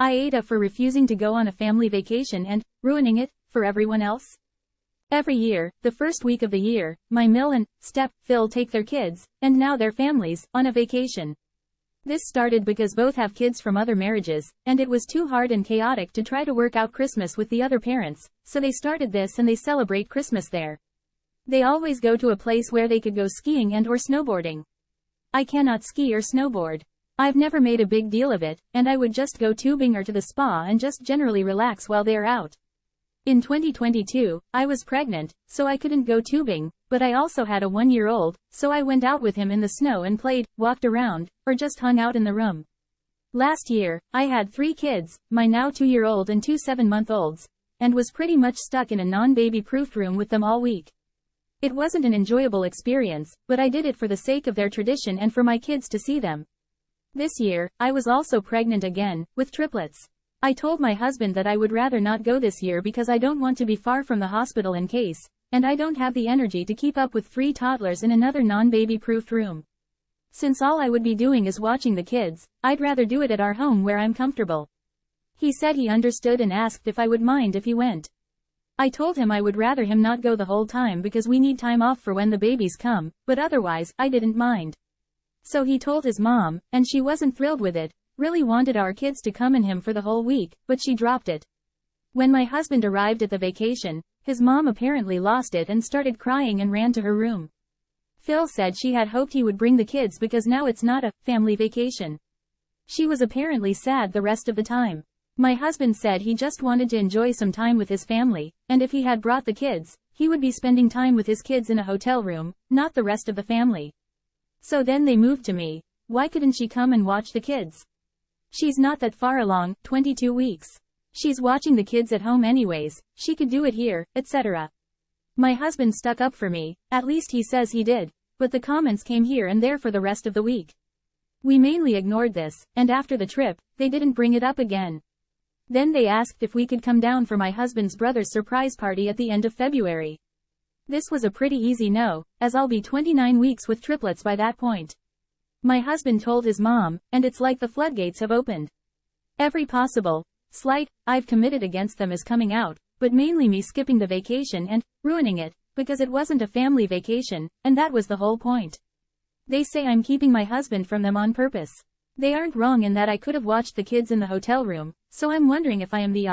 AITA for refusing to go on a family vacation and ruining it for everyone else? Every year, the first week of the year, my Mill and Phil take their kids, and now their families, on a vacation. This started because both have kids from other marriages, and it was too hard and chaotic to try to work out Christmas with the other parents, so they started this and they celebrate Christmas there. They always go to a place where they could go skiing and or snowboarding. I cannot ski or snowboard. I've never made a big deal of it, and I would just go tubing or to the spa and just generally relax while they're out. In 2022, I was pregnant, so I couldn't go tubing, but I also had a 1-year-old, so I went out with him in the snow and played, walked around, or just hung out in the room. Last year, I had 3 kids, my now 2-year-old and 2 7-month-olds, and was pretty much stuck in a non-baby-proof room with them all week. It wasn't an enjoyable experience, but I did it for the sake of their tradition and for my kids to see them. This year, I was also pregnant again, with triplets. I told my husband that I would rather not go this year because I don't want to be far from the hospital in case, and I don't have the energy to keep up with 3 toddlers in another non-baby-proof room. Since all I would be doing is watching the kids, I'd rather do it at our home where I'm comfortable. He said he understood and asked if I would mind if he went. I told him I would rather him not go the whole time because we need time off for when the babies come, but otherwise, I didn't mind. So he told his mom, and she wasn't thrilled with it, really wanted our kids to come and him for the whole week, but she dropped it. When my husband arrived at the vacation, his mom apparently lost it and started crying and ran to her room. Phil said she had hoped he would bring the kids because now it's not a family vacation. She was apparently sad the rest of the time. My husband said he just wanted to enjoy some time with his family, and if he had brought the kids, he would be spending time with his kids in a hotel room, not the rest of the family. So then they moved to me. Why couldn't she come and watch the kids? She's not that far along, 22 weeks. She's watching the kids at home anyways, she could do it here, etc. My husband stuck up for me, at least he says he did, but the comments came here and there for the rest of the week. We mainly ignored this, and after the trip, they didn't bring it up again. Then they asked if we could come down for my husband's brother's surprise party at the end of February. This was a pretty easy no, as I'll be 29 weeks with triplets by that point. My husband told his mom, and it's like the floodgates have opened. Every possible slight I've committed against them is coming out, but mainly me skipping the vacation and ruining it, because it wasn't a family vacation, and that was the whole point. They say I'm keeping my husband from them on purpose. They aren't wrong in that I could have watched the kids in the hotel room, so I'm wondering if I am the